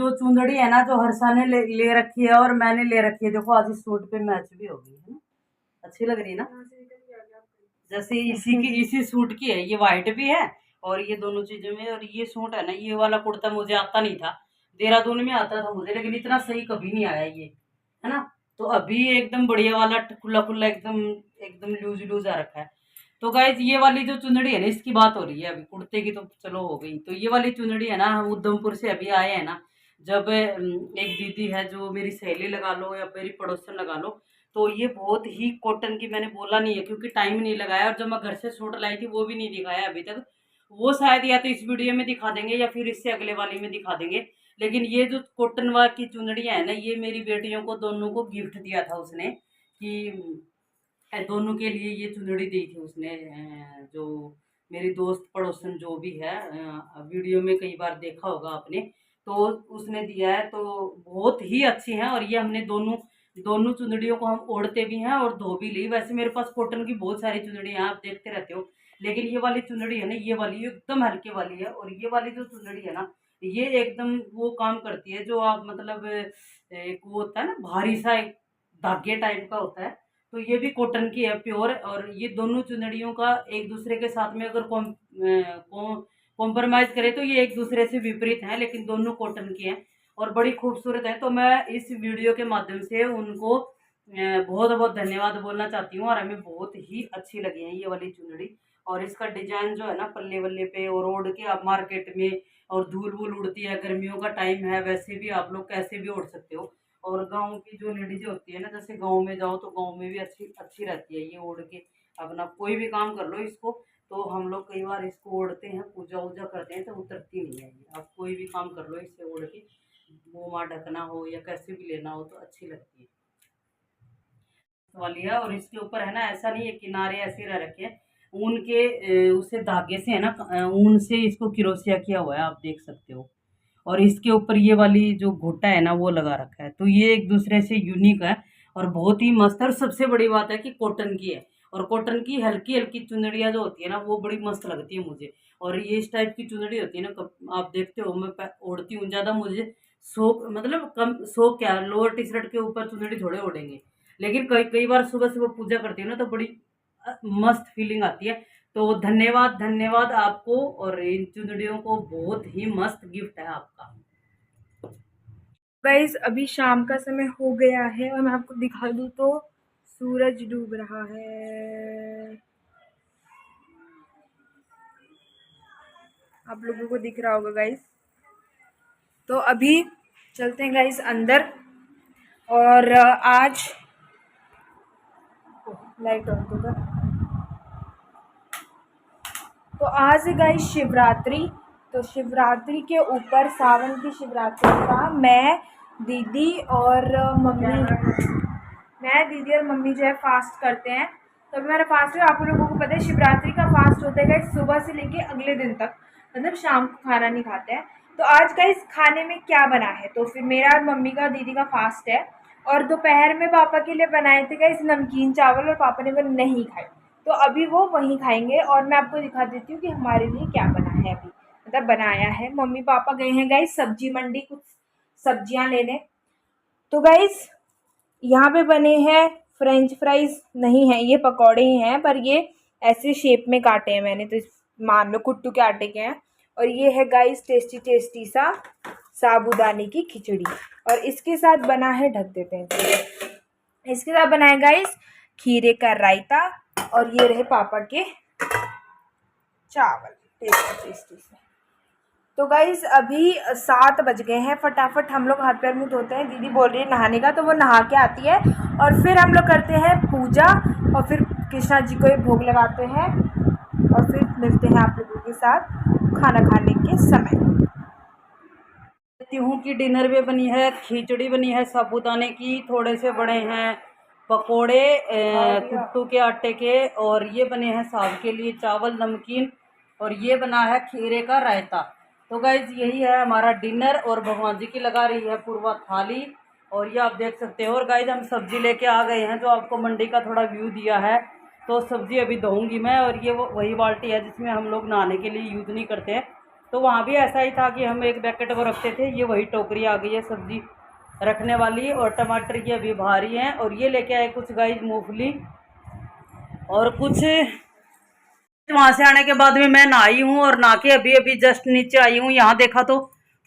जो चुंदड़ी है ना, जो हर्षा ने ले रखी है और मैंने ले रखी है, देखो आज इस सूट पे मैच भी हो गई है ना, अच्छी लग रही है ना। जैसे इसी सूट की है, ये व्हाइट भी है और ये दोनों चीजों में। और ये सूट है ना, ये वाला कुर्ता मुझे आता नहीं था, देहरादून में आता था मुझे, लेकिन इतना सही कभी नहीं आया ये, है ना। तो अभी एकदम बढ़िया वाला खुला खुला एकदम एकदम लूज लूज आ रखा है। तो गाइज ये वाली जो चुनड़ी है ना, इसकी बात हो रही है अभी, कुर्ते की तो चलो हो गई। तो ये वाली चुनड़ी है ना, हम उधमपुर से अभी आए हैं ना, जब एक दीदी है जो मेरी सहेली लगा लो या मेरी पड़ोसन लगा लो, तो ये बहुत ही कॉटन की, मैंने बोला नहीं है क्योंकि टाइम नहीं लगाया, और जब मैं घर से सूट लाई थी वो भी नहीं दिखाया अभी तक। वो शायद या तो इस वीडियो में दिखा देंगे या फिर इससे अगले वाली में दिखा देंगे। लेकिन ये जो कॉटन वर्क की चुनड़ियाँ है ना, ये मेरी बेटियों को दोनों को गिफ्ट दिया था उसने, कि दोनों के लिए ये चुनड़ी दी थी उसने। जो मेरी दोस्त पड़ोसन जो भी है, वीडियो में कई बार देखा होगा आपने, तो उसने दिया है। तो बहुत ही अच्छी हैं, और ये हमने दोनों दोनों चुनड़ियों को हम ओढ़ते भी हैं और धो भी ली। वैसे मेरे पास कॉटन की बहुत सारी चुनड़ियाँ आप देखते रहते हो, लेकिन ये वाली चुनड़ी है ना, ये वाली एकदम हल्के वाली है। और ये वाली जो चुनड़ी है ना, ये एकदम वो काम करती है जो आप मतलब एक वो होता है ना भारी सा, एक धागे टाइप का होता है। तो ये भी कॉटन की है प्योर। और ये दोनों चुनड़ियों का एक दूसरे के साथ में अगर कॉम्प्रोमाइज करें तो ये एक दूसरे से विपरीत हैं, लेकिन दोनों कॉटन की हैं और बड़ी खूबसूरत है। तो मैं इस वीडियो के माध्यम से उनको बहुत बहुत धन्यवाद बोलना चाहती हूँ, और हमें बहुत ही अच्छी लगी है ये वाली चुनड़ी। और इसका डिजाइन जो है ना, पल्ले वल्ले पे और ओढ़ के आप मार्केट में, और धूल वूल उड़ती है, गर्मियों का टाइम है, वैसे भी आप लोग कैसे भी ओढ़ सकते हो। और गाँव की जो लेडीज होती है ना, जैसे गाँव में जाओ तो गाँव में भी अच्छी अच्छी रहती है ये ओढ़ के, अपना कोई भी काम कर लो इसको। तो हम लोग कई बार इसको ओढ़ते हैं, पूजा वूजा करते हैं, तो उतरती नहीं है ये। आप कोई भी काम कर लो इससे ओढ़ के, मुँह वहाँ ढकना हो या कैसे भी लेना हो, तो अच्छी लगती है वाली है। और इसके ऊपर है ना, ऐसा नहीं है किनारे ऐसे रह रखे हैं, ऊन के उसे धागे से है ना, ऊन से इसको किरोसिया किया हुआ है, आप देख सकते हो। और इसके ऊपर ये वाली जो घोटा है ना, वो लगा रखा है। तो ये एक दूसरे से यूनिक है और बहुत ही मस्त है। और सबसे बड़ी बात है कि कॉटन की है, और कॉटन की हल्की हल्की चुनड़ियाँ जो होती है ना, वो बड़ी मस्त लगती है मुझे। और ये इस टाइप की चुनड़ी होती है ना, आप देखते हो मैं ओढ़ती हूँ ज़्यादा, मुझे शौक मतलब कम शौक क्या, लोअर टी शर्ट के ऊपर चुनड़ी थोड़े ओढ़ेंगे। लेकिन कई कई बार सुबह सुबह पूजा करती हूँ ना, तो बड़ी मस्त फीलिंग आती है। तो धन्यवाद धन्यवाद आपको, और इन चुनड़ियों को बहुत ही मस्त गिफ्ट है आपका। गाइस अभी शाम का समय हो गया है और मैं आपको दिखा दूँ तो सूरज डूब रहा है, आप लोगों को दिख रहा होगा गाइस। तो अभी चलते हैं गाइस अंदर। और आज लाइट ऑन तो कर। तो आज है गाइस शिवरात्रि। तो शिवरात्रि के ऊपर, सावन की शिवरात्रि का मैं दीदी और मम्मी जो है फास्ट करते हैं। तो अभी मेरा फास्ट है, आप लोगों को पता है शिवरात्रि का फास्ट होता है गाइस सुबह से लेके अगले दिन तक, मतलब शाम को खाना नहीं खाते हैं। तो आज गाइस खाने में क्या बना है, तो फिर मेरा और मम्मी का दीदी का फास्ट है। और दोपहर में पापा के लिए बनाए थे गाइस नमकीन चावल, और पापा ने वो नहीं खाए, तो अभी वो वहीं खाएंगे। और मैं आपको दिखा देती हूँ कि हमारे लिए क्या बना है अभी, मतलब बनाया है। मम्मी पापा गए हैं गाइस सब्जी मंडी कुछ सब्जियां लेने। तो गाइस यहाँ पे बने हैं फ्रेंच फ्राइज, नहीं है ये पकौड़े ही हैं, पर ये ऐसे शेप में काटे हैं मैंने, तो मान लो कुट्टू के आटे के हैं। और ये है गाइस टेस्टी टेस्टी सा साबूदाने की खिचड़ी, और इसके साथ बना है, ढक देते हैं, इसके साथ बना है गाइस खीरे का रायता। और ये रहे पापा के चावल टेस्टी टेस्टी से। तो गाइस अभी 7 बज गए हैं, फटाफट हम लोग हाथ पैर मुँह धोते हैं। दीदी बोल रही है नहाने का, तो वो नहा के आती है और फिर हम लोग करते हैं पूजा, और फिर कृष्णा जी को भोग लगाते हैं, और फिर मिलते हैं आप लोगों के साथ खाना खाने के समय। कहती हूँ कि डिनर में बनी है खिचड़ी, बनी है साबूदाने की, थोड़े से बड़े हैं पकोड़े कुट्टू के आटे के, और ये बने हैं साग के लिए चावल नमकीन, और ये बना है खीरे का रायता। तो गाइज यही है हमारा डिनर, और भगवान जी की लगा रही है पूर्वा थाली, और ये आप देख सकते हो। और गाइज हम सब्जी लेके आ गए हैं, जो आपको मंडी का थोड़ा व्यू दिया है। तो सब्जी अभी धोऊंगी मैं, और ये वही बाल्टी है जिसमें हम लोग नहाने के लिए यूज़ नहीं करते हैं, तो वहाँ भी ऐसा ही था कि हम एक पैकेट को रखते थे, ये वही टोकरी आ गई है सब्जी रखने वाली, और टमाटर की अभी भारी हैं। और ये लेके आए कुछ गाइस मूंगफली और कुछ। वहां से आने के बाद में मैं नहाई हूँ, और नहा के अभी अभी जस्ट नीचे आई हूँ। यहाँ देखा तो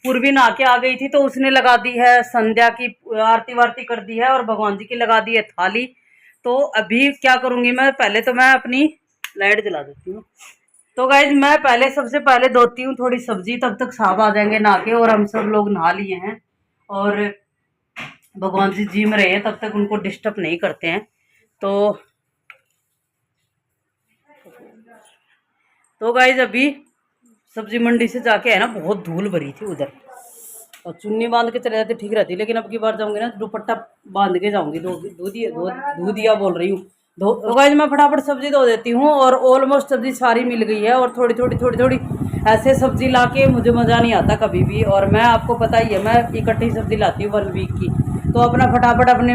पूर्वी नहा के आ गई थी, तो उसने लगा दी है संध्या की आरती वारती कर दी है, और भगवान जी की लगा दी है थाली। तो अभी क्या करूंगी मैं, पहले तो मैं अपनी लाइट जला देती हूँ। तो गाइज मैं पहले सबसे पहले धोती हूँ थोड़ी सब्जी, तब तक साहब आ जाएंगे नहा के, और हम सब लोग नहा लिए हैं और भगवान जी जिम रहे हैं, तब तक उनको डिस्टर्ब नहीं करते हैं। तो गाइज अभी सब्जी मंडी से जाके है ना, बहुत धूल भरी थी उधर, और चुन्नी बांध के चले जाते ठीक रहती, लेकिन अब की बार जाऊंगी ना दुपट्टा बांध के जाऊंगी। दूधिया बोल रही हूँ। तो गाइज मैं फटाफट सब्जी धो देती हूँ, और ऑलमोस्ट सब्जी सारी मिल गई है, और थोड़ी थोड़ी ऐसे सब्जी ला के मुझे मज़ा नहीं आता कभी भी। और मैं आपको पता ही है, मैं इकट्ठी सब्जी लाती हूँ 1 वीक की, तो अपना फटाफट अपने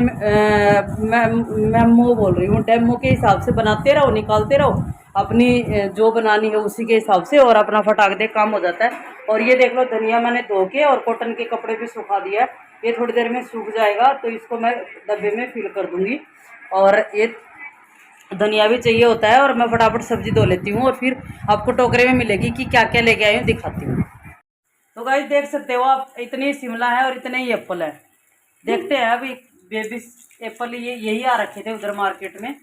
मेमो बोल रही हूँ डेमो के हिसाब से बनाते रहो, निकालते रहो अपनी जो बनानी है उसी के हिसाब से, और अपना फटाक दे काम हो जाता है। और ये देख लो धनिया मैंने धो के और कॉटन के कपड़े पे सुखा दिया है, ये थोड़ी देर में सूख जाएगा, तो इसको मैं डब्बे में फिल कर दूंगी। और ये धनिया भी चाहिए होता है, और मैं फटाफट सब्जी धो लेती हूँ, और फिर आपको टोकरे में मिलेगी कि क्या क्या लेके आई हूँ दिखाती हूँ। तो गाइस देख सकते हो आप, इतनी शिमला है और इतने ही एप्पल है। देखते हैं अभी बेबी एप्पल ये यही आ रखे थे उधर मार्केट में,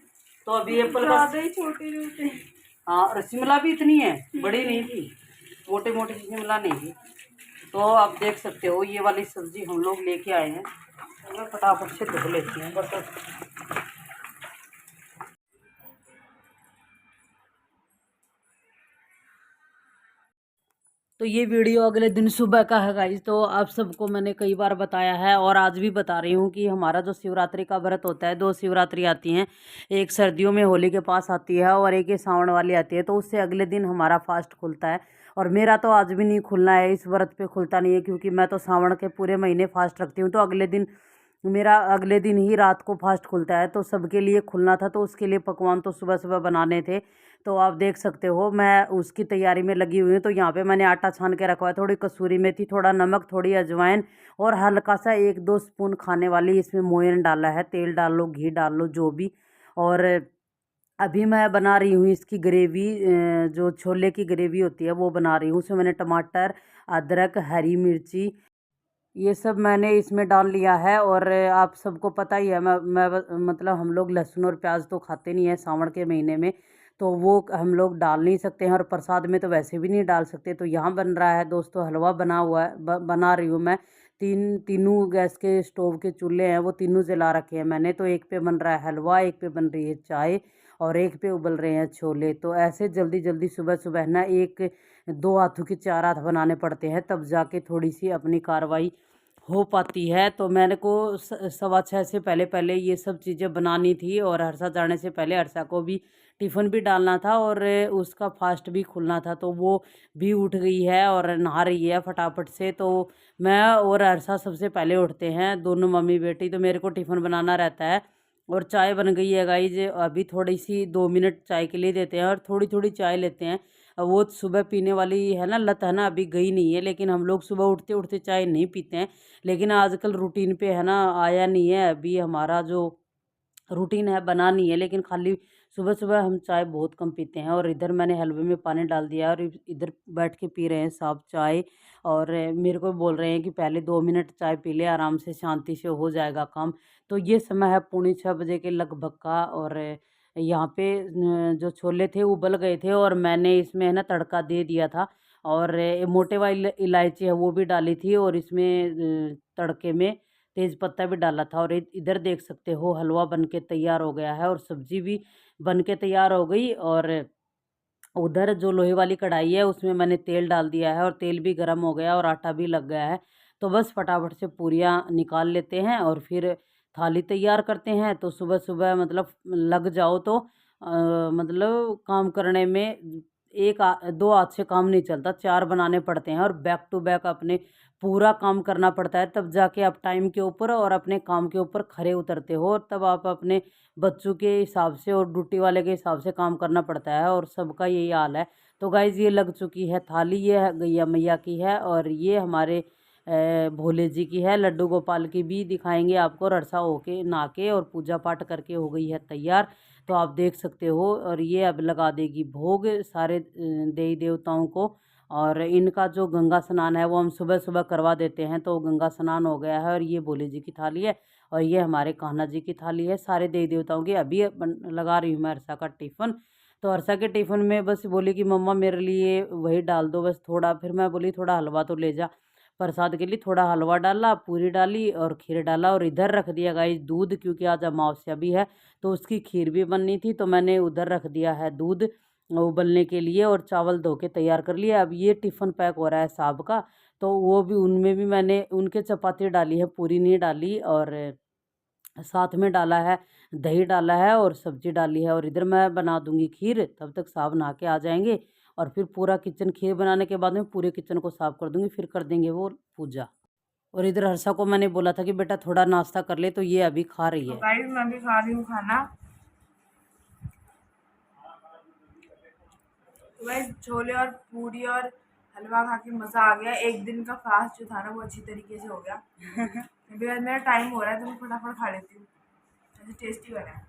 तो अभी एप्पल बस छोटे। हाँ, और शिमला भी इतनी है, बड़ी नहीं थी, मोटे मोटी शिमला नहीं थी। तो आप देख सकते हो ये वाली सब्जी हम लोग लेके आए हैं, तो मैं फटाफट से धो लेती हूँ बस। तो ये वीडियो अगले दिन सुबह का है गाइज। तो आप सबको मैंने कई बार बताया है, और आज भी बता रही हूँ कि हमारा जो शिवरात्रि का व्रत होता है, 2 शिवरात्रि आती हैं, एक सर्दियों में होली के पास आती है, और एक ये सावन वाली आती है, तो उससे अगले दिन हमारा फास्ट खुलता है। और मेरा तो आज भी नहीं खुलना है, इस व्रत पे खुलता नहीं है, क्योंकि मैं तो सावन के पूरे महीने फास्ट रखती हूँ, तो अगले दिन मेरा अगले दिन ही रात को फास्ट खुलता है। तो सबके लिए खुलना था, तो उसके लिए पकवान तो सुबह सुबह बनाने थे। तो आप देख सकते हो मैं उसकी तैयारी में लगी हुई हूँ। तो यहाँ पे मैंने आटा छान के रखा है, थोड़ी कसूरी मेथी, थोड़ा नमक, थोड़ी अजवाइन, और हल्का सा 1-2 स्पून खाने वाली इसमें मोयन डाला है। तेल डाल लो, घी डाल लो, जो भी। और अभी मैं बना रही हूँ इसकी ग्रेवी, जो छोले की ग्रेवी होती है वो बना रही हूँ। उसमें मैंने टमाटर, अदरक, हरी मिर्ची, ये सब मैंने इसमें डाल लिया है। और आप सबको पता ही है, मैं मतलब हम लोग लहसुन और प्याज तो खाते नहीं है सावन के महीने में, तो वो हम लोग डाल नहीं सकते हैं, और प्रसाद में तो वैसे भी नहीं डाल सकते। तो यहाँ बन रहा है दोस्तों हलवा, बना हुआ है, बना रही हूँ मैं। तीनों गैस के स्टोव के चूल्हे हैं, वो तीनों जला रखे हैं मैंने। तो एक पे बन रहा है हलवा, एक पे बन रही है चाय, और एक पे उबल रहे हैं छोले। तो ऐसे जल्दी जल्दी सुबह सुबह ना 1-2 हाथों के 4 हाथ बनाने पड़ते हैं, तब जाके थोड़ी सी अपनी कार्रवाई हो पाती है। तो मैंने को 6:15 से पहले पहले ये सब चीज़ें बनानी थी, और हर्षा जाने से पहले हर्षा को भी टिफ़िन भी डालना था, और उसका फास्ट भी खुलना था। तो वो भी उठ गई है और नहा रही है फटाफट से। तो मैं और हर्षा सबसे पहले उठते हैं, दोनों मम्मी बेटी। तो मेरे को टिफ़िन बनाना रहता है, और चाय बन गई है गाइज। अभी थोड़ी सी 2 मिनट चाय के लिए देते हैं, और थोड़ी थोड़ी चाय लेते हैं। वो सुबह पीने वाली है ना लत है ना, अभी गई नहीं है, लेकिन हम लोग सुबह उठते उठते चाय नहीं पीते हैं। लेकिन आजकल रूटीन पे है ना आया नहीं है, अभी हमारा जो रूटीन है बना नहीं है, लेकिन खाली सुबह सुबह हम चाय बहुत कम पीते हैं। और इधर मैंने हलवे में पानी डाल दिया, और इधर बैठ के पी रहे हैं साहब चाय। और मेरे को बोल रहे हैं कि पहले 2 मिनट चाय पी ले, आराम से शांति से हो जाएगा काम। तो ये समय है 5:45 के लगभग का। और यहाँ पे जो छोले थे उबल गए थे, और मैंने इसमें है ना तड़का दे दिया था, और मोटे वाली इलायची है वो भी डाली थी, और इसमें तड़के में तेज पत्ता भी डाला था। और इधर देख सकते हो हलवा बन के तैयार हो गया है, और सब्जी भी बन के तैयार हो गई। और उधर जो लोहे वाली कढ़ाई है उसमें मैंने तेल डाल दिया है, और तेल भी गर्म हो गया, और आटा भी लग गया है। तो बस फटाफट से पूरियाँ निकाल लेते हैं, और फिर थाली तैयार करते हैं। तो सुबह सुबह मतलब लग जाओ तो मतलब काम करने में 2 हाथ से काम नहीं चलता, 4 बनाने पड़ते हैं, और बैक टू बैक अपने पूरा काम करना पड़ता है, तब जाके आप टाइम के ऊपर और अपने काम के ऊपर खरे उतरते हो, और तब आप अपने बच्चों के हिसाब से और ड्यूटी वाले के हिसाब से काम करना पड़ता है। और सबका यही हाल है। तो गाइज़ ये लग चुकी है थाली, ये गैया मैया की है और ये हमारे भोले जी की है। लड्डू गोपाल की भी दिखाएंगे आपको। रड़सा होके नहा के और पूजा पाठ करके हो गई है तैयार, तो आप देख सकते हो। और ये अब लगा देगी भोग सारे देवी देवताओं को। और इनका जो गंगा स्नान है वो हम सुबह सुबह करवा देते हैं, तो गंगा स्नान हो गया है। और ये भोले जी की थाली है और ये हमारे कान्हा जी की थाली है। सारे देवी देवताओं की अभी लगा रही हूँ मैं अर्षा का टिफ़िन। तो अर्षा के टिफ़िन में बस बोली कि मम्मा मेरे लिए वही डाल दो बस थोड़ा। फिर मैं बोली थोड़ा हलवा तो ले जा। प्रसाद के लिए थोड़ा हलवा डाला, पूरी डाली और खीर डाला। और इधर रख दिया गाइस दूध, क्योंकि आज अमावस्या भी है तो उसकी खीर भी बननी थी, तो मैंने उधर रख दिया है दूध उबलने के लिए। और चावल धो के तैयार कर लिया। अब ये टिफ़िन पैक हो रहा है साहब का, तो वो भी उनमें भी मैंने उनके चपाती डाली है, पूरी नहीं डाली। और साथ में डाला है दही डाला है और सब्जी डाली है। और इधर मैं बना दूंगी खीर, तब तक साहब नहा के आ जाएंगे। और फिर पूरा किचन, खीर बनाने के बाद में पूरे किचन को साफ कर दूंगी, फिर कर देंगे वो पूजा। और इधर हर्षा को मैंने बोला था कि बेटा थोड़ा नाश्ता कर ले, तो ये अभी खा रही तो है। गाइस मैं भी खा रही हूँ खाना। तो गाइस छोले और पूरी और हलवा खा के मज़ा आ गया। एक दिन का फास्ट जो था ना वो अच्छी तरीके से हो गया। अभी आज मेरा टाइम हो रहा है तो मैं फटाफट खा लेती हूँ, ऐसे टेस्टी बना है।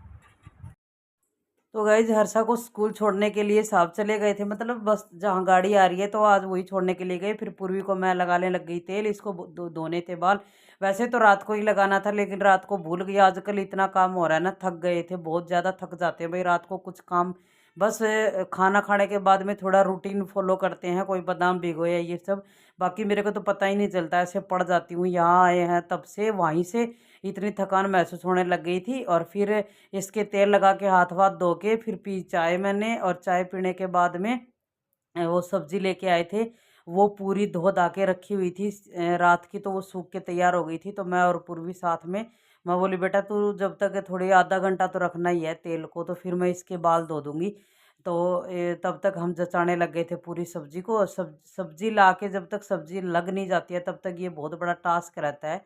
तो गाइज हर्षा को स्कूल छोड़ने के लिए साहब चले गए थे, मतलब बस जहाँ गाड़ी आ रही है तो आज वही छोड़ने के लिए गए। फिर पूर्वी को मैं लगाने लग गई तेल, इसको धोने थे बाल। वैसे तो रात को ही लगाना था, लेकिन रात को भूल गई। आजकल इतना काम हो रहा है ना, थक गए थे, बहुत ज़्यादा थक जाते हैं भाई रात को कुछ काम। बस खाना खाने के बाद में थोड़ा रूटीन फॉलो करते हैं, कोई बादाम भिगोया ये सब। बाकी मेरे को तो पता ही नहीं चलता, ऐसे पड़ जाती हूँ। यहाँ आए हैं तब से वहीं से इतनी थकान महसूस होने लग गई थी। और फिर इसके तेल लगा के हाथ वाथ धो के फिर पी चाय मैंने। और चाय पीने के बाद में वो सब्जी लेके आए थे, वो पूरी धो धा के रखी हुई थी रात की, तो वो सूख के तैयार हो गई थी। तो मैं और पूर्वी साथ में, मैं बोली बेटा तू जब तक थोड़ी आधा घंटा तो रखना ही है तेल को, तो फिर मैं इसके बाल धो दूंगी। तो तब तक हम जचाने लग गए थे पूरी सब्जी को। और सब्जी ला के जब तक सब्जी लग नहीं जाती है तब तक ये बहुत बड़ा टास्क रहता है।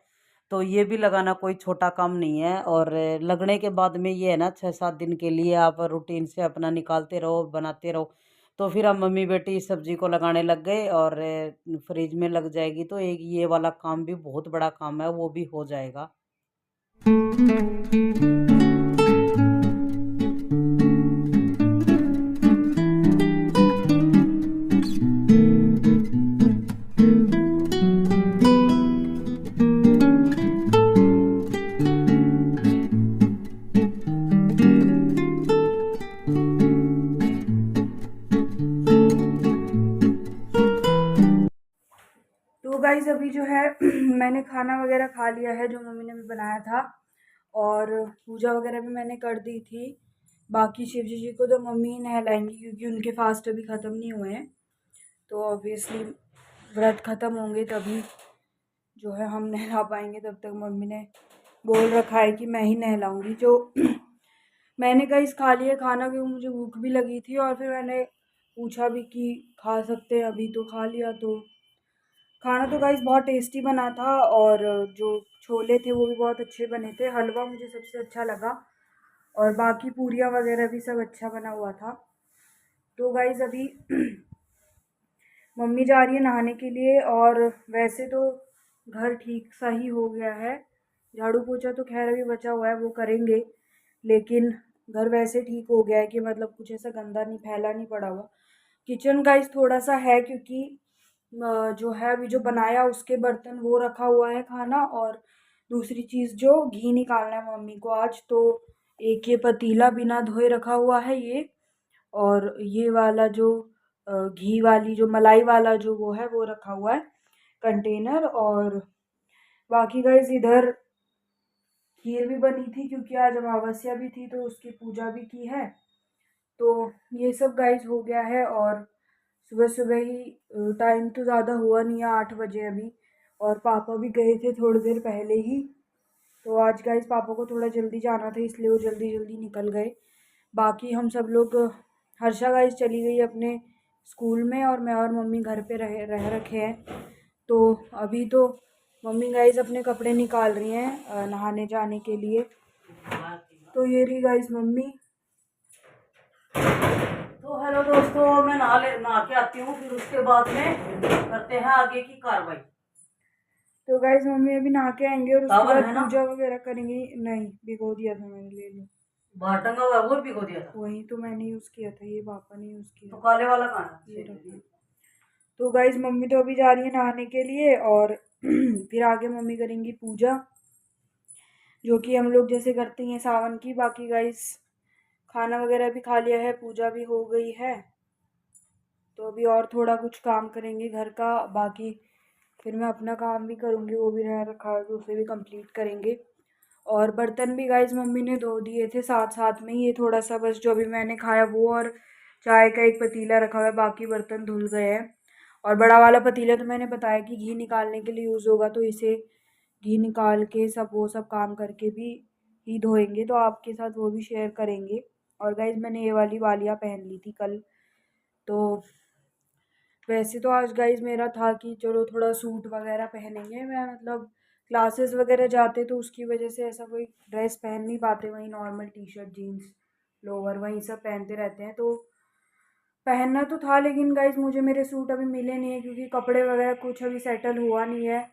तो ये भी लगाना कोई छोटा काम नहीं है। और लगने के बाद में ये है ना 6-7 दिन के लिए आप रूटीन से अपना निकालते रहो, बनाते रहो। तो फिर हम मम्मी बेटी इस सब्जी को लगाने लग गए। और फ्रिज में लग जाएगी तो एक ये वाला काम भी बहुत बड़ा काम है, वो भी हो जाएगा। तो गाइस अभी जो है मैंने खाना वगैरह खा लिया है जो मम्मी ने भी बनाया था, और पूजा वगैरह भी मैंने कर दी थी। बाकी शिव जी को तो मम्मी ही नहलाएंगी क्योंकि उनके फास्ट अभी ख़त्म नहीं हुए हैं। तो ऑब्वियसली व्रत ख़त्म होंगे तभी जो है हम नहला पाएंगे। तब तक मम्मी ने बोल रखा है कि मैं ही नहलाऊंगी। जो मैंने गाइस खा लिया खाना क्योंकि मुझे भूख भी लगी थी, और फिर मैंने पूछा भी कि खा सकते हैं अभी, तो खा लिया। तो खाना तो गाइस बहुत टेस्टी बना था, और जो छोले थे वो भी बहुत अच्छे बने थे। हलवा मुझे सबसे अच्छा लगा, और बाकी पूरियाँ वगैरह भी सब अच्छा बना हुआ था। तो गाइस अभी मम्मी जा रही है नहाने के लिए। और वैसे तो घर ठीक सा ही हो गया है, झाड़ू पोछा तो खैर अभी बचा हुआ है वो करेंगे, लेकिन घर वैसे ठीक हो गया है कि मतलब कुछ ऐसा गंदा नहीं, फैला नहीं पड़ा हुआ। किचन गाइस थोड़ा सा है क्योंकि जो है अभी जो बनाया उसके बर्तन वो रखा हुआ है खाना, और दूसरी चीज़ जो घी निकालना है मम्मी को आज, तो एक ये पतीला बिना धोए रखा हुआ है ये, और ये वाला जो घी वाली जो मलाई वाला जो वो है वो रखा हुआ है कंटेनर। और बाकी गाइस इधर खीर भी बनी थी क्योंकि आज अमावस्या भी थी तो उसकी पूजा भी की है। तो ये सब गाइस हो गया है। और सुबह सुबह ही टाइम तो ज़्यादा हुआ नहीं है, 8 बजे अभी, और पापा भी गए थे थोड़ी देर पहले ही। तो आज गाइस पापा को थोड़ा जल्दी जाना था इसलिए वो जल्दी जल्दी निकल गए। बाकी हम सब लोग, हर्षा गाइस चली गई अपने स्कूल में, और मैं और मम्मी घर पे रह रखे हैं। तो अभी तो मम्मी गाइस अपने कपड़े निकाल रही हैं नहाने जाने के लिए। तो ये रही गाइस मम्मी। तो हेलो दोस्तों, मैं नहा के आती हूँ, फिर उसके बाद में करते हैं आगे की कार्रवाई। तो गाइस मम्मी अभी नहा के आएंगे और उसके सावन बाद है ना? पूजा वगैरह करेंगे। नहीं, भिगो दिया था मैंने, ले लो। बाहर टंगा हुआ है, वो भी भिगो दिया था। वही तो मैंने यूज किया था, ये पापा ने यूज तो किया। काले वाला कहाँ है? ये रखना। तो गाइस मम्मी तो अभी जा रही है नहाने के लिए और फिर आगे मम्मी करेंगी पूजा, जो कि हम लोग जैसे करते हैं सावन की। बाकी गाइस खाना वगैरह भी खा लिया है, पूजा भी हो गई है, तो अभी और थोड़ा कुछ काम करेंगे घर का। बाकी फिर मैं अपना काम भी करूँगी, वो भी रह रखा है तो उसे भी कंप्लीट करेंगे। और बर्तन भी गाइस मम्मी ने धो दिए थे साथ साथ में। ये थोड़ा सा बस जो अभी मैंने खाया वो और चाय का एक पतीला रखा हुआ है, बाकी बर्तन धुल गए हैं। और बड़ा वाला पतीला तो मैंने बताया कि घी निकालने के लिए यूज़ होगा, तो इसे घी निकाल के सब वो सब काम करके भी ही धोएंगे, तो आपके साथ वो भी शेयर करेंगे। और गाइज मैंने ये वाली वालियाँ पहन ली थी कल, तो वैसे तो आज गाइज मेरा था कि चलो थोड़ा सूट वगैरह पहनेंगे। मैं मतलब क्लासेस वगैरह जाते तो उसकी वजह से ऐसा कोई ड्रेस पहन नहीं पाते, वहीं normal T shirt jeans lower वहीं सब पहनते रहते हैं। तो पहनना तो था, लेकिन गाइज मुझे मेरे सूट अभी मिले नहीं है, क्योंकि कपड़े वगैरह कुछ अभी सेटल हुआ नहीं है।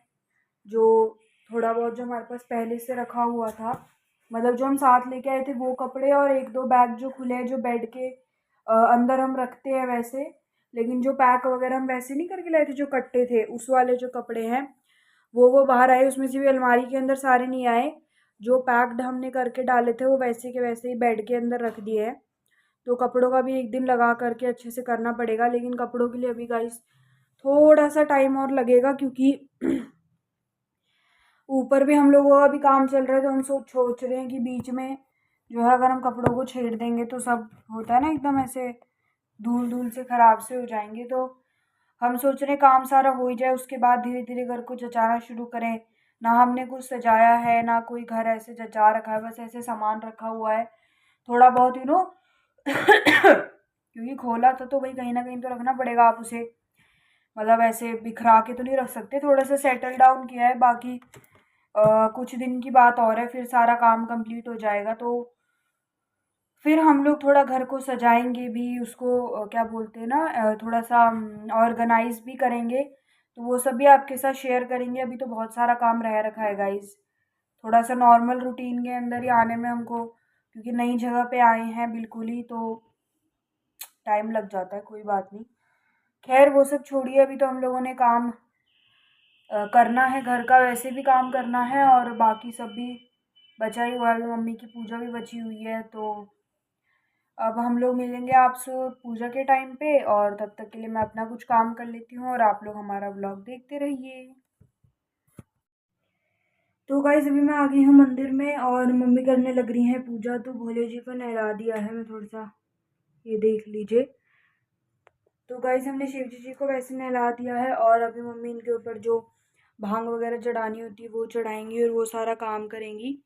जो थोड़ा बहुत जो हमारे पास पहले से रखा हुआ था, मतलब जो हम साथ लेके आए थे वो कपड़े, और एक दो बैग जो खुले हैं जो बेड के अंदर हम रखते हैं वैसे। लेकिन जो पैक वगैरह हम वैसे नहीं करके लाए थे, जो कट्टे थे उस वाले जो कपड़े हैं वो बाहर आए। उसमें से भी अलमारी के अंदर सारे नहीं आए। जो पैक्ड हमने करके डाले थे वो वैसे के वैसे ही बेड के अंदर रख दिए हैं। तो कपड़ों का भी एक दिन लगा करके अच्छे से करना पड़ेगा। लेकिन कपड़ों के लिए अभी गाइस थोड़ा सा टाइम और लगेगा, क्योंकि ऊपर भी हम लोगों का भी काम चल रहा है। तो हम सोच रहे हैं कि बीच में जो है अगर हम कपड़ों को छेड़ देंगे तो सब होता है ना एकदम ऐसे धूल धूल से ख़राब से हो जाएंगे। तो हम सोच रहे हैं काम सारा हो ही जाए, उसके बाद धीरे धीरे घर को जचाना शुरू करें। ना हमने कुछ सजाया है, ना कोई घर ऐसे जचा रखा है, बस ऐसे सामान रखा हुआ है थोड़ा बहुत क्योंकि खोला था तो भाई कहीं ना कहीं तो रखना पड़ेगा। आप उसे मतलब ऐसे बिखरा के तो नहीं रख सकते, थोड़ा सा सेटल डाउन किया है। बाकी कुछ दिन की बात और है, फिर सारा काम कंप्लीट हो जाएगा तो फिर हम लोग थोड़ा घर को सजाएंगे भी, उसको क्या बोलते हैं ना, थोड़ा सा ऑर्गेनाइज भी करेंगे। तो वो सब भी आपके साथ शेयर करेंगे। अभी तो बहुत सारा काम रह रखा है गाइज, थोड़ा सा नॉर्मल रूटीन के अंदर ही आने में हमको, क्योंकि नई जगह पे आए हैं बिल्कुल ही, तो टाइम लग जाता है। कोई बात नहीं, खैर वो सब छोड़िए। अभी तो हम लोगों ने काम करना है घर का, वैसे भी काम करना है और बाकी सब भी बचा ही हुआ है। मम्मी की पूजा भी बची हुई है, तो अब हम लोग मिलेंगे आपसे पूजा के टाइम पे। और तब तक के लिए मैं अपना कुछ काम कर लेती हूँ और आप लोग हमारा व्लॉग देखते रहिए। तो गाइस अभी मैं आ गई हूँ मंदिर में और मम्मी करने लग रही हैं पूजा। तो भोले जी को नहला दिया है, मैं थोड़ा सा ये देख लीजिए। तो गाइस हमने शिव जी को वैसे नहला दिया है और अभी मम्मी इनके ऊपर जो भांग वगैरह चढ़ानी होती है वो चढ़ाएंगी और वो सारा काम करेंगी।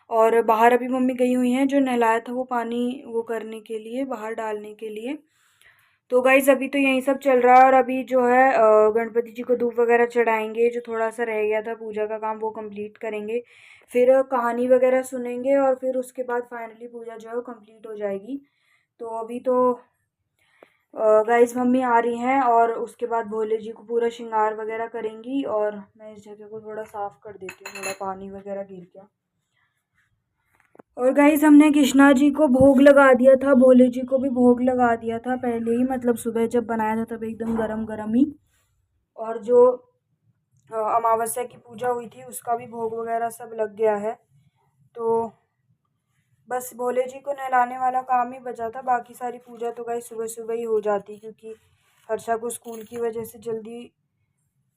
और बाहर अभी मम्मी गई हुई हैं, जो नहलाया था वो पानी वो करने के लिए, बाहर डालने के लिए। तो गाइस अभी तो यही सब चल रहा है। और अभी जो है गणपति जी को धूप वगैरह चढ़ाएंगे, जो थोड़ा सा रह गया था पूजा का काम वो कंप्लीट करेंगे। फिर कहानी वगैरह सुनेंगे और फिर उसके बाद फाइनली पूजा जो है वो कंप्लीट हो जाएगी। तो अभी तो गाइस मम्मी आ रही हैं और उसके बाद भोले जी को पूरा श्रृंगार वगैरह करेंगी। और मैं इस जगह को थोड़ा साफ़ कर देती हूँ, थोड़ा पानी वगैरह गिर गया। और गाइस हमने कृष्णा जी को भोग लगा दिया था, भोले जी को भी भोग लगा दिया था पहले ही, मतलब सुबह जब बनाया था तब एकदम गरम गरम ही। और जो अमावस्या की पूजा हुई थी उसका भी भोग वगैरह सब लग गया है। तो बस भोले जी को नहलाने वाला काम ही बचा था, बाकी सारी पूजा तो गाइस सुबह सुबह ही हो जाती, क्योंकि हर्षा को स्कूल की वजह से जल्दी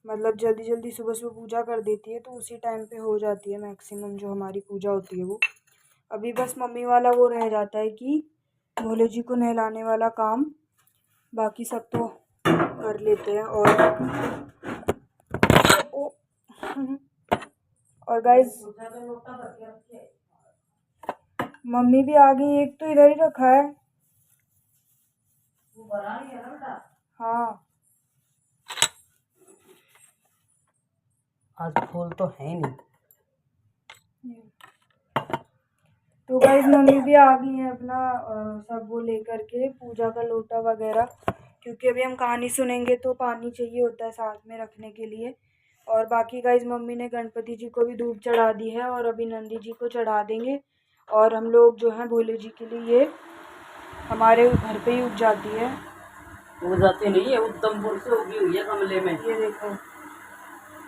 जल्दी सुबह सुबह पूजा कर देती है, तो उसी टाइम पे हो जाती है मैक्सिमम जो हमारी पूजा होती है वो। अभी बस मम्मी वाला वो रह जाता है कि भोले जी को नहलाने वाला काम, बाकी सब तो कर लेते हैं। और गाइस मम्मी भी आ गई, एक तो इधर ही रखा है। वो बना नहीं है ना बेटा? हाँ, आज फूल तो है नहीं। तो गाइस गाइस मम्मी भी आ गई हैं अपना सब वो लेकर के पूजा का लोटा वगैरह, क्योंकि अभी हम कहानी सुनेंगे तो पानी चाहिए होता है साथ में रखने के लिए। और बाकी गाइस मम्मी ने गणपति जी को भी धूप चढ़ा दी है और अभी नंदी जी को चढ़ा देंगे। और हम लोग जो हैं भोले जी के लिए ये हमारे घर पे ही उग जाती है। वो जाती नहीं है, उधमपुर से उगी हुई है गमले में। ये देखो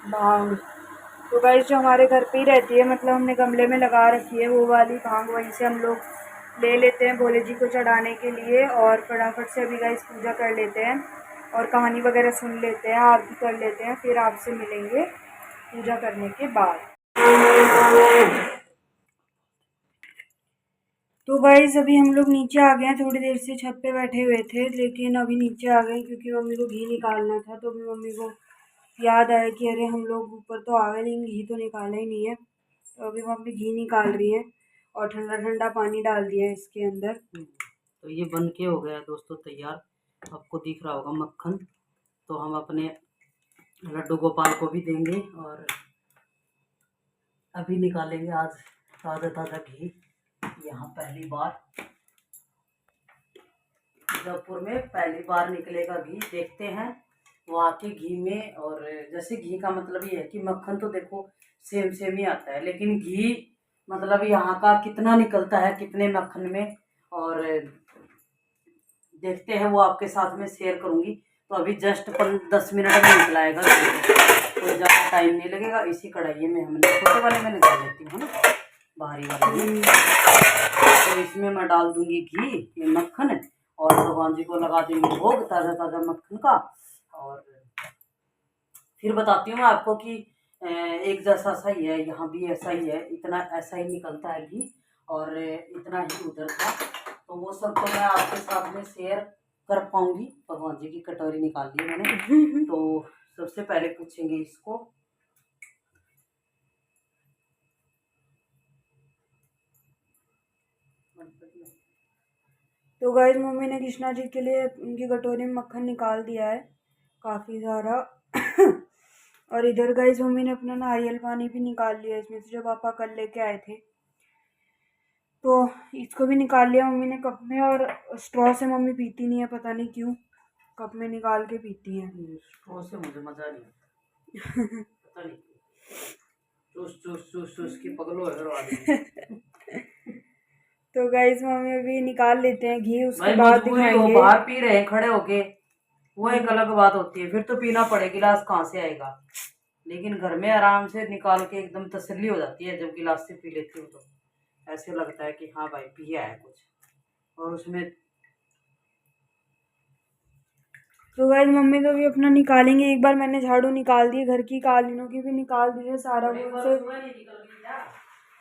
भांग, तो गाइस जो हमारे घर पे ही रहती है, मतलब हमने गमले में लगा रखी है वो वाली भांग, वहीं से हम लोग ले लेते हैं भोले जी को चढ़ाने के लिए। और फटाफट से अभी गाइस पूजा कर लेते हैं और कहानी वगैरह सुन लेते हैं, आरती कर लेते हैं, फिर आपसे मिलेंगे पूजा करने के बाद। तो गाइस अभी हम लोग नीचे आ गए हैं, थोड़ी देर से छत पे बैठे हुए थे लेकिन अभी नीचे आ गए क्योंकि मम्मी को घी निकालना था। तो अभी मम्मी को याद आया कि अरे हम लोग ऊपर तो आ गए लेकिन घी तो निकाला ही नहीं है। तो अभी मम्मी घी निकाल रही है और ठंडा ठंडा पानी डाल दिया है इसके अंदर। तो ये बन के हो गया है दोस्तों तैयार, आपको दिख रहा होगा मक्खन। तो हम अपने लड्डू गोपाल को भी देंगे और अभी निकालेंगे आज ताज़ा ताज़ा घी। यहाँ पहली बार जयपुर में पहली बार निकलेगा घी, देखते हैं वहाँ के घी में। और जैसे घी का मतलब ये है कि मक्खन तो देखो सेम सेम ही आता है, लेकिन घी मतलब यहाँ का कितना निकलता है कितने मक्खन में, और देखते हैं वो आपके साथ में शेयर करूँगी। तो अभी जस्ट 10 मिनट में निकलाएगा, तो ज़्यादा टाइम नहीं लगेगा। इसी कढ़ाई में हमने छोटे वाले में निकाल लेती हूँ ना, बाहरी वाले में। तो इसमें मैं डाल दूँगी घी, ये मक्खन, और भगवान जी को लगा देंगे भोग ताज़ा ताज़ा मक्खन का। और फिर बताती हूँ मैं आपको कि एक जैसा सा ही है, यहाँ भी ऐसा ही है, इतना ऐसा ही निकलता है घी और इतना ही उधर था। तो वो सब तो मैं आपके साथ में शेयर कर पाऊँगी। भगवान जी की कटोरी निकाल ली मैंने। तो सबसे पहले पूछेंगे इसको, तो गाइस मम्मी ने कृष्णा जी के लिए उनकी कटोरी में मक्खन निकाल दिया है काफ़ी सारा। और इधर गाइस मम्मी ने अपना नारियल पानी भी निकाल लिया इसमें से, जो पापा कल लेके आए थे। तो इसको भी निकाल लिया मम्मी ने कप में। और स्ट्रॉ से मम्मी पीती नहीं है, पता नहीं क्यों, कप में निकाल के पीती है। स्ट्रॉ से मुझे मजा नहीं आता, पता नहीं चूस चूस चूस चूस की पगलो है। तो गाइस मम्मी अभी निकाल लेते हैं घी, उसके भाई बाद मजबूरी हो, दिखाएंगे। बाहर पी रहे हैं खड़े होके, वो एक अलग बात होती है, फिर तो पीना पड़े, गिलास कहाँ से आएगा। लेकिन घर में आराम से निकाल के एकदम तसल्ली हो जाती है जब गिलास से पी लेती हूँ, तो ऐसे लगता है कि हाँ भाई पिया है कुछ। और उसमें तो गाइस मम्मी तो भी अपना निकालेंगे। एक बार मैंने झाड़ू निकाल दी, घर की कालीनों की भी निकाल दी है, सारा वो से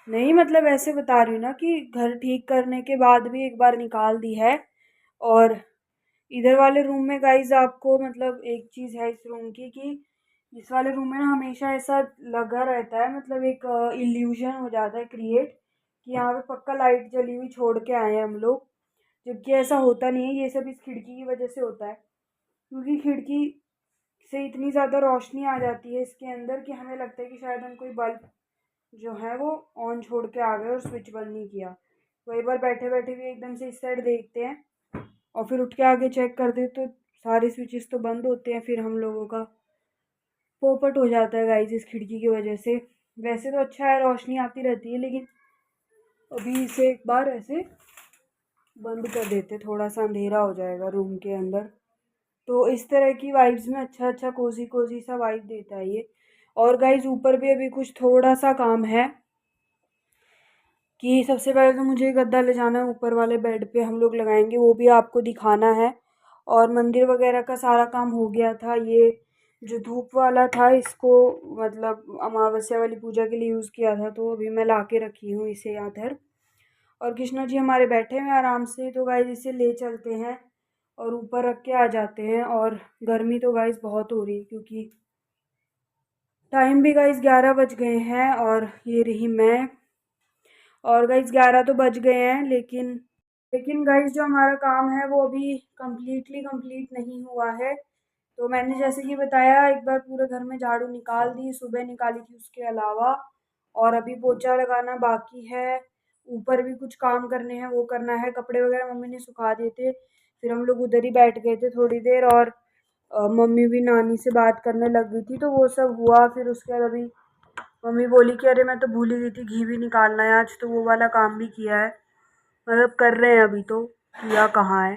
नहीं, मतलब ऐसे बता रही हूँ ना कि घर ठीक करने के बाद भी एक बार निकाल दी है। और इधर वाले रूम में गाइस आपको मतलब एक चीज़ है इस रूम की कि इस वाले रूम में ना हमेशा ऐसा लगा रहता है, मतलब एक इल्यूजन हो जाता है क्रिएट कि यहाँ पे पक्का लाइट जली हुई छोड़ के आए हैं हम लोग, जबकि ऐसा होता नहीं है। ये सब इस खिड़की की वजह से होता है, क्योंकि खिड़की से इतनी ज़्यादा रोशनी आ जाती है इसके अंदर कि हमें लगता है कि शायद हम कोई बल्ब जो है वो ऑन छोड़ के आ गए और स्विच बंद नहीं किया। तो एक बार बैठे बैठे भी एकदम से इस साइड देखते हैं और फिर उठ के आगे चेक करते तो सारे स्विचेस तो बंद होते हैं, फिर हम लोगों का पोपट हो जाता है गाइस इस खिड़की की वजह से। वैसे तो अच्छा है, रोशनी आती रहती है, लेकिन अभी इसे एक बार ऐसे बंद कर देते, थोड़ा सा अंधेरा हो जाएगा रूम के अंदर। तो इस तरह की वाइब्स में अच्छा अच्छा कोजी कोजी सा वाइब देता है ये। और गाइस ऊपर भी अभी कुछ थोड़ा सा काम है कि सबसे पहले तो मुझे गद्दा ले जाना है, ऊपर वाले बेड पे हम लोग लगाएंगे, वो भी आपको दिखाना है। और मंदिर वगैरह का सारा काम हो गया था। ये जो धूप वाला था इसको मतलब अमावस्या वाली पूजा के लिए यूज़ किया था, तो अभी मैं ला के रखी हूँ इसे इधर। और कृष्णा जी हमारे बैठे हुए आराम से, तो गाइस इसे ले चलते हैं और ऊपर रख के आ जाते हैं। और गर्मी तो गाइस बहुत हो रही है क्योंकि टाइम भी गाइस 11 बज गए हैं और ये रही मैं। और गाइस 11 तो बज गए हैं, लेकिन गाइस जो हमारा काम है वो अभी कंप्लीट नहीं हुआ है। तो मैंने जैसे कि बताया, एक बार पूरे घर में झाड़ू निकाल दी, सुबह निकाली थी उसके अलावा। और अभी पोछा लगाना बाकी है ऊपर भी कुछ काम करने हैं, वो करना है। कपड़े वगैरह मम्मी ने सुखा दिए थे, फिर हम लोग उधर ही बैठ गए थे थोड़ी देर, और मम्मी भी नानी से बात करने लग गई थी, तो वो सब हुआ। फिर उसके बाद अभी मम्मी बोली कि अरे मैं तो भूल ही गई थी, घी भी निकालना है आज, तो वो वाला काम भी किया है, मतलब कर रहे हैं अभी, तो किया कहाँ है।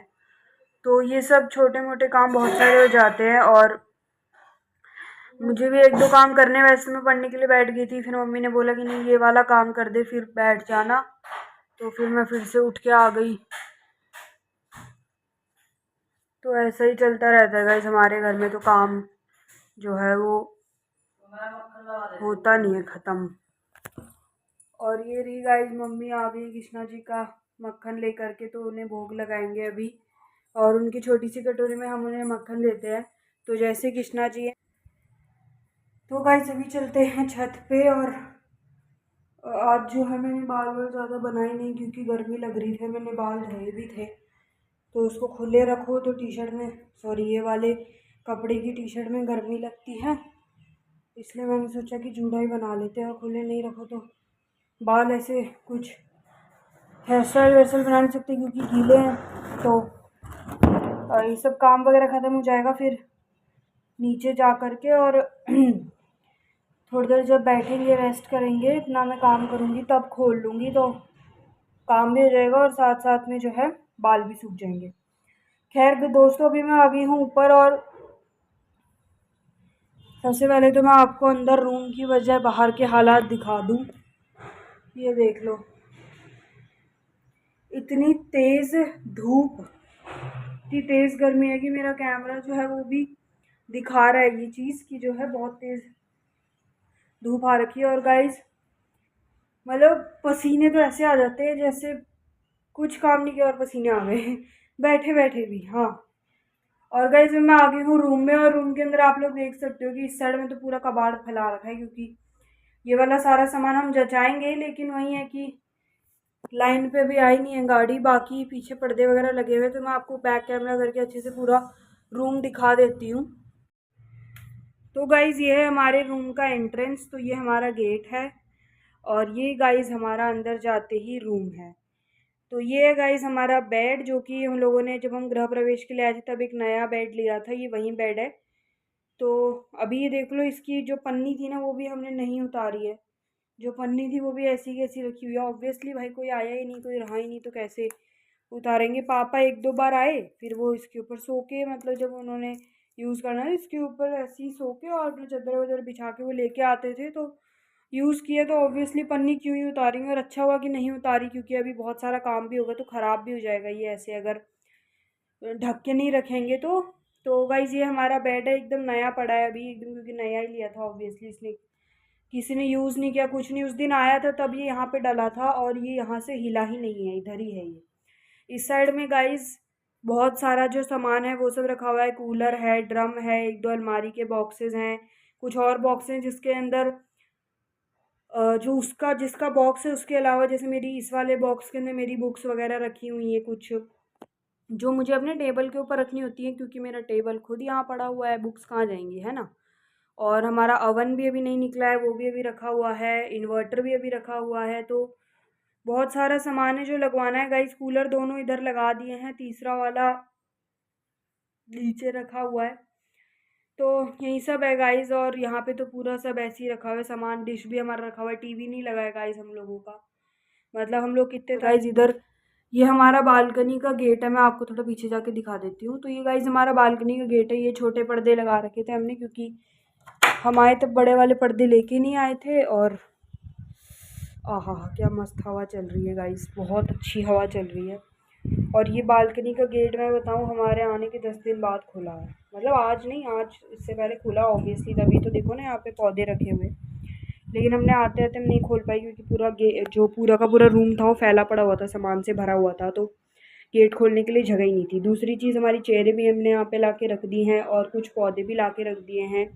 तो ये सब छोटे मोटे काम बहुत सारे हो जाते हैं, और मुझे भी एक दो काम करने, वैसे मैं पढ़ने के लिए बैठ गई थी, फिर मम्मी ने बोला कि नहीं ये वाला काम कर दे फिर बैठ जाना, तो फिर मैं फिर से उठ के आ गई। तो ऐसा ही चलता रहता है गाइस हमारे घर में, तो काम जो है वो होता नहीं है ख़त्म। और ये रही गाइस मम्मी आ गई कृष्णा जी का मक्खन लेकर के, तो उन्हें भोग लगाएंगे अभी, और उनकी छोटी सी कटोरी में हम उन्हें मक्खन देते हैं। तो जैसे कृष्णा जी है, तो गाइस अभी चलते हैं छत पे। और आज जो है मैंने बाल वाल ज़्यादा बनाए नहीं, क्योंकि गर्मी लग रही थी, मैंने बाल धोए भी थे, तो उसको खुले रखो तो टी शर्ट में, सॉरी ये वाले कपड़े की टी शर्ट में गर्मी लगती है, इसलिए मैंने सोचा कि जूड़ा ही बना लेते हैं, और खुले नहीं रखो तो बाल ऐसे कुछ हेयर स्टाइल वेयर स्टाइल बना नहीं सकते क्योंकि गीले हैं। तो ये सब काम वगैरह ख़त्म हो जाएगा, फिर नीचे जा कर के और थोड़ी देर जब बैठेंगे रेस्ट करेंगे, अपना मैं काम करूँगी, तब खोल लूँगी, तो काम भी हो जाएगा और साथ साथ में जो है बाल भी सूख जाएंगे। खैर दोस्तों अभी मैं अभी हूँ ऊपर, और सबसे पहले तो मैं आपको अंदर रूम की वजह बाहर के हालात दिखा दूँ। ये देख लो, इतनी तेज़ धूप, इतनी तेज़ गर्मी है कि मेरा कैमरा जो है वो भी दिखा रहा है ये चीज़ कि जो है बहुत तेज़ धूप आ रखी है। और गाइस मतलब पसीने तो ऐसे आ जाते हैं जैसे कुछ काम नहीं किया और पसीने आ गए बैठे बैठे भी। हाँ, और गाइस मैं आ गई हूँ रूम में, और रूम के अंदर आप लोग देख सकते हो कि इस साइड में तो पूरा कबाड़ फैला रखा है, क्योंकि ये वाला सारा सामान हम जचाएंगे, लेकिन वही है कि लाइन पे भी आई नहीं है गाड़ी। बाकी पीछे पर्दे वगैरह लगे हुए, तो मैं आपको बैक कैमरा करके अच्छे से पूरा रूम दिखा देती हूँ। तो गाइज़ ये है हमारे रूम का एंट्रेंस, तो ये हमारा गेट है, और ये गाइज़ हमारा अंदर जाते ही रूम है। तो ये है गाइज़ हमारा बेड, जो कि हम लोगों ने जब हम गृह प्रवेश के लिए आए थे तब एक नया बेड लिया था, ये वही बेड है। तो अभी ये देख लो, इसकी जो पन्नी थी ना वो भी हमने नहीं उतारी है, जो पन्नी थी वो भी ऐसी की ऐसी रखी हुई है। ऑब्वियसली भाई कोई आया ही नहीं, कोई रहा ही नहीं, तो कैसे उतारेंगे। पापा एक दो बार आए, फिर वो इसके ऊपर सो के, मतलब जब उन्होंने यूज़ करना है इसके ऊपर ऐसे ही सो के, और अपने चादर वादर बिछा के वो लेके आते थे, तो यूज़ किया, तो ऑब्वियसली पन्नी क्यों ही उतारेंगे। और अच्छा हुआ कि नहीं उतारी, क्योंकि अभी बहुत सारा काम भी होगा तो ख़राब भी हो जाएगा ये ऐसे अगर ढक के नहीं रखेंगे तो गाइज़ ये हमारा बेड है, एकदम नया पड़ा है अभी एकदम, क्योंकि नया ही लिया था ऑब्वियसली, इसने किसी ने यूज़ नहीं किया कुछ नहीं। उस दिन आया था तब ये यहाँ पे डला था, और ये यहाँ से हिला ही नहीं है, इधर ही है ये। इस साइड में गाइज़ बहुत सारा जो सामान है वो सब रखा हुआ है, कूलर है, ड्रम है, एक दो अलमारी के बॉक्सेस हैं, कुछ और बॉक्स हैं जिसके अंदर जो उसका जिसका बॉक्स है उसके अलावा, जैसे मेरी इस वाले बॉक्स के अंदर मेरी बुक्स वगैरह रखी हुई हैं, कुछ जो मुझे अपने टेबल के ऊपर रखनी होती है, क्योंकि मेरा टेबल खुद यहाँ पड़ा हुआ है, बुक्स कहाँ जाएंगी, है ना। और हमारा ओवन भी अभी नहीं निकला है, वो भी अभी रखा हुआ है, इन्वर्टर भी अभी रखा हुआ है, तो बहुत सारा सामान है जो लगवाना है गाइस। कूलर दोनों इधर लगा दिए हैं, तीसरा वाला नीचे रखा हुआ है, तो यही सब है गाइस। और यहाँ पे तो पूरा सब ऐसे ही रखा हुआ है सामान, डिश भी हमारा रखा हुआ है, टीवी नहीं लगा है गाइस हम लोगों का, मतलब हम लोग कितने गाइस इधर। ये हमारा बालकनी का गेट है, मैं आपको थोड़ा पीछे जाके दिखा देती हूँ। तो ये गाइस हमारा बालकनी का गेट है, ये छोटे पर्दे लगा रखे थे हमने, क्योंकि हम आए तब बड़े वाले पर्दे लेके नहीं आए थे। और आहा क्या मस्त हवा चल रही है गाइस, बहुत अच्छी हवा चल रही है। और ये बालकनी का गेट मैं बताऊँ हमारे आने के 10 दिन बाद खुला है, मतलब आज नहीं, आज इससे पहले खुला ऑब्वियसली, तभी तो देखो ना यहाँ पे पौधे रखे हुए, लेकिन हमने आते आते हम नहीं खोल पाई, क्योंकि जो पूरा का पूरा रूम था वो फैला पड़ा हुआ था, सामान से भरा हुआ था, तो गेट खोलने के लिए जगह ही नहीं थी। दूसरी चीज़ हमारी चेयरें भी हमने यहाँ पे ला के रख दी हैं, और कुछ पौधे भी ला के रख दिए हैं।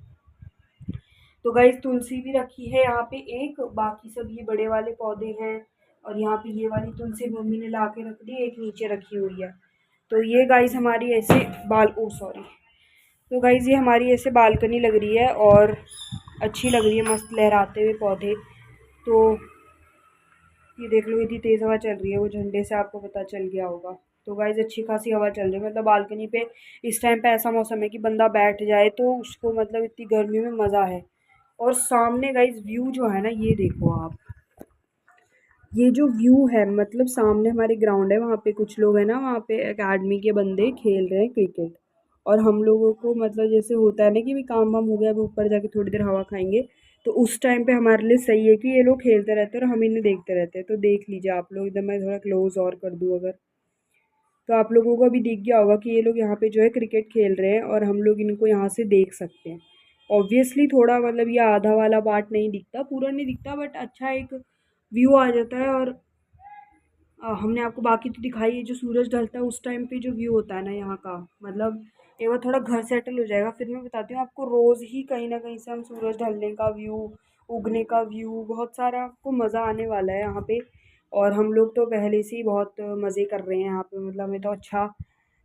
तो गाइस तुलसी भी रखी है यहाँ पे एक, बाकी सब ये बड़े वाले पौधे हैं, और यहाँ पे ये वाली तुलसी मम्मी ने ला के रख दी, एक नीचे रखी हुई है। तो ये गाइस हमारी ऐसे तो गाइस ये हमारी ऐसे बालकनी लग रही है, और अच्छी लग रही है, मस्त लहराते हुए पौधे। तो ये देख लो, इतनी तेज़ हवा चल रही है, वो झंडे से आपको पता चल गया होगा। तो गाइज़ अच्छी खासी हवा चल रही है, मतलब बालकनी पे इस टाइम पे ऐसा मौसम है कि बंदा बैठ जाए तो उसको मतलब इतनी गर्मी में मज़ा है। और सामने गाइज़ व्यू जो है ना, ये देखो आप, ये जो व्यू है, मतलब सामने हमारे ग्राउंड है, वहाँ पे कुछ लोग हैं ना, वहाँ पे एकेडमी के बंदे खेल रहे हैं क्रिकेट। और हम लोगों को मतलब जैसे होता है ना कि भी काम वाम हो गया, अभी ऊपर जाके थोड़ी देर हवा खाएंगे, तो उस टाइम पे हमारे लिए सही है कि ये लोग खेलते रहते हैं और हम इन्हें देखते रहते हैं। तो देख लीजिए आप लोग, इधर मैं थोड़ा क्लोज और कर दूँ अगर, तो आप लोगों को अभी दिख गया होगा कि ये लोग यहाँ पे जो है क्रिकेट खेल रहे हैं और हम लोग इनको यहाँ से देख सकते हैं। ऑब्वियसली थोड़ा मतलब ये आधा वाला पार्ट नहीं दिखता, पूरा नहीं दिखता, बट अच्छा एक व्यू आ जाता है। और हमने आपको बाकी तो दिखाई है, जो सूरज ढलता है उस टाइम पे जो व्यू होता है ना यहाँ का, मतलब एक बार थोड़ा घर सेटल हो जाएगा फिर मैं बताती हूँ आपको। रोज़ ही कहीं ना कहीं से हम सूरज ढलने का व्यू, उगने का व्यू, बहुत सारा आपको मज़ा आने वाला है यहाँ पे। और हम लोग तो पहले से ही बहुत मज़े कर रहे हैं यहाँ पे, मतलब हमें तो अच्छा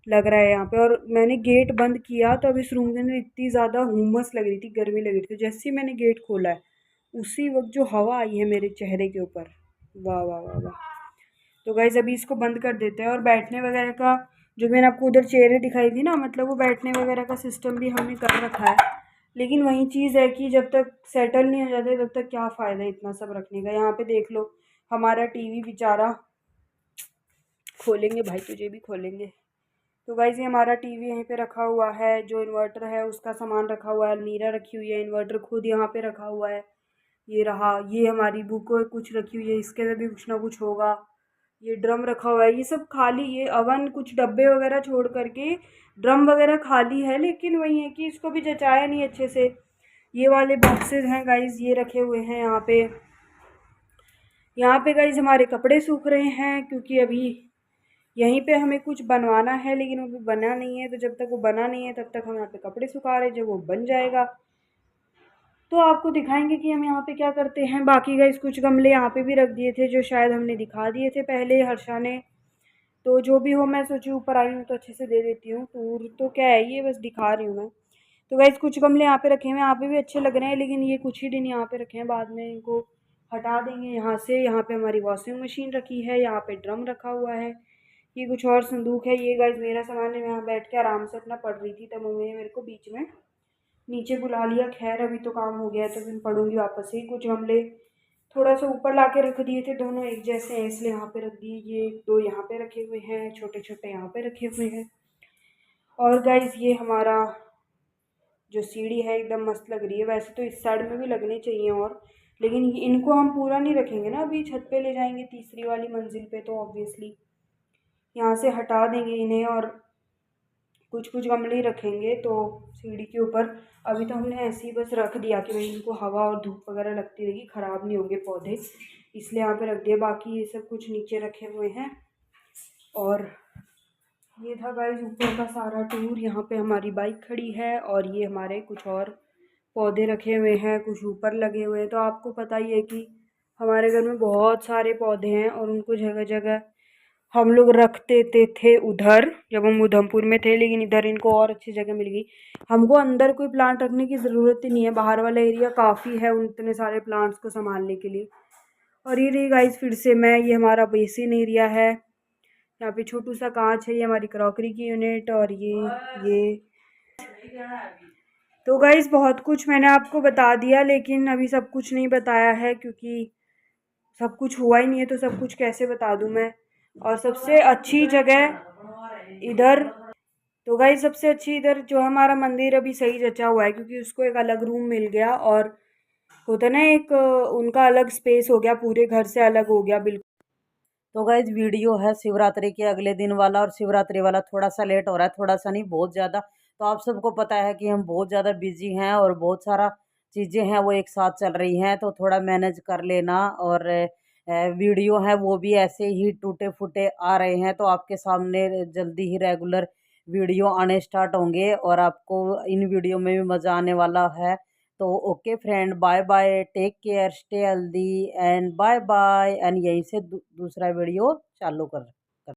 लग रहा है यहाँ पे। और मैंने गेट बंद किया तो अब इस रूम के अंदर इतनी ज़्यादा हुमस लग रही थी, गर्मी लग रही थी, तो जैसे ही मैंने गेट खोला है उसी वक्त जो हवा आई है मेरे चेहरे के ऊपर, वाह वाह वाह वाह। तो गाइज़ अभी इसको बंद कर देते हैं। और बैठने वगैरह का, जो मैंने आपको उधर चेयरें दिखाई थी ना, मतलब वो बैठने वगैरह का सिस्टम भी हमने कर रखा है। लेकिन वही चीज़ है कि जब तक सेटल नहीं हो जाते तब तक क्या फ़ायदा इतना सब रखने का। यहाँ पे देख लो हमारा टीवी बेचारा, खोलेंगे भाई तुझे भी खोलेंगे। तो गाइज़ ये हमारा टीवी यहीं पे रखा हुआ है, जो इन्वर्टर है उसका सामान रखा हुआ है, अलमीरा रखी हुई है, इन्वर्टर खुद यहाँ पे रखा हुआ है। ये रहा, ये हमारी बुक कुछ रखी हुई है, इसके अंदर भी कुछ ना कुछ होगा। ये ड्रम रखा हुआ है, ये सब खाली, ये अवन कुछ डब्बे वगैरह छोड़ करके ड्रम वगैरह खाली है, लेकिन वही है कि इसको भी जचाया नहीं अच्छे से। ये वाले बॉक्सेस हैं गाइज़, ये रखे हुए हैं यहाँ पे। यहाँ पे गाइज़ हमारे कपड़े सूख रहे हैं, क्योंकि अभी यहीं पे हमें कुछ बनवाना है, लेकिन वो भी बना नहीं है। तो जब तक वो बना नहीं है तब तक हम यहाँ पे कपड़े सुखा रहे हैं, जब वो बन जाएगा तो आपको दिखाएंगे कि हम यहाँ पे क्या करते हैं। बाकी गाइस कुछ गमले यहाँ पे भी रख दिए थे, जो शायद हमने दिखा दिए थे पहले हर्षा ने। तो जो भी हो, मैं सोची ऊपर आई हूँ तो अच्छे से दे देती हूँ, टूर तो क्या है, ये बस दिखा रही हूँ मैं। तो गाइस कुछ गमले यहाँ पे रखे हुए हैं, यहाँ पे भी अच्छे लग रहे हैं, लेकिन ये कुछ ही दिन यहाँ पे रखे हैं, बाद में इनको हटा देंगे यहाँ से। यहाँ पे हमारी वॉशिंग मशीन रखी है, यहाँ पे ड्रम रखा हुआ है, ये कुछ और संदूक है। ये गाइस मेरा सामान है, मैं यहाँ बैठ के आराम से अपना पढ़ रही थी, तब मम्मी ने मेरे को बीच में नीचे बुला लिया। खैर अभी तो काम हो गया है, तो फिर पढ़ूंगी वापस से। कुछ गमले थोड़ा सा ऊपर ला के रख दिए थे, दोनों एक जैसे हैं इसलिए यहाँ पे रख दिए। ये दो यहाँ पे रखे हुए हैं, छोटे छोटे यहाँ पे रखे हुए हैं। और गाइज ये हमारा जो सीढ़ी है एकदम मस्त लग रही है, वैसे तो इस साइड में भी लगने चाहिए और, लेकिन इनको हम पूरा नहीं रखेंगे ना, अभी छत पे ले जाएंगे तीसरी वाली मंजिल पे, तो ऑब्वियसली यहाँ से हटा देंगे इन्हें और कुछ कुछ गमले ही रखेंगे तो सीढ़ी के ऊपर। अभी तो हमने ऐसे ही बस रख दिया कि भाई इनको हवा और धूप वगैरह लगती रहेगी, ख़राब नहीं होंगे पौधे, इसलिए यहाँ पे रख दिया। बाकी ये सब कुछ नीचे रखे हुए हैं। और ये था गाइस ऊपर का सारा टूर। यहाँ पे हमारी बाइक खड़ी है और ये हमारे कुछ और पौधे रखे हुए हैं, कुछ ऊपर लगे हुए हैं। तो आपको पता ही है कि हमारे घर में बहुत सारे पौधे हैं और उनको जगह जगह हम लोग रखते थे उधर जब हम उधमपुर में थे, लेकिन इधर इनको और अच्छी जगह मिल गई। हमको अंदर कोई प्लांट रखने की ज़रूरत ही नहीं है, बाहर वाला एरिया काफ़ी है उन इतने सारे प्लांट्स को संभालने के लिए। और ये रही गाइस फिर से मैं, ये हमारा बेसिन एरिया है, यहाँ पे छोटू सा कांच है, ये हमारी क्रॉकरी की यूनिट। और ये तो गाइस बहुत कुछ मैंने आपको बता दिया, लेकिन अभी सब कुछ नहीं बताया है, क्योंकि सब कुछ हुआ ही नहीं है, तो सब कुछ कैसे बता दूँ मैं। और सबसे अच्छी जगह इधर, तो गाइस सबसे अच्छी इधर जो हमारा मंदिर अभी सही जचा हुआ है, क्योंकि उसको एक अलग रूम मिल गया और होता ना एक उनका अलग स्पेस हो गया, पूरे घर से अलग हो गया बिल्कुल। तो गाइज वीडियो है शिवरात्रि के अगले दिन वाला, और शिवरात्रि वाला थोड़ा सा लेट हो रहा है, थोड़ा सा नहीं बहुत ज़्यादा। तो आप सबको पता है कि हम बहुत ज़्यादा बिजी हैं और बहुत सारा चीज़ें हैं वो एक साथ चल रही हैं, तो थोड़ा मैनेज कर लेना। और वीडियो है वो भी ऐसे ही टूटे फूटे आ रहे हैं, तो आपके सामने जल्दी ही रेगुलर वीडियो आने स्टार्ट होंगे और आपको इन वीडियो में भी मज़ा आने वाला है। तो okay friend, bye bye, take care, stay healthy and bye bye. And यहीं से दूसरा वीडियो चालू कर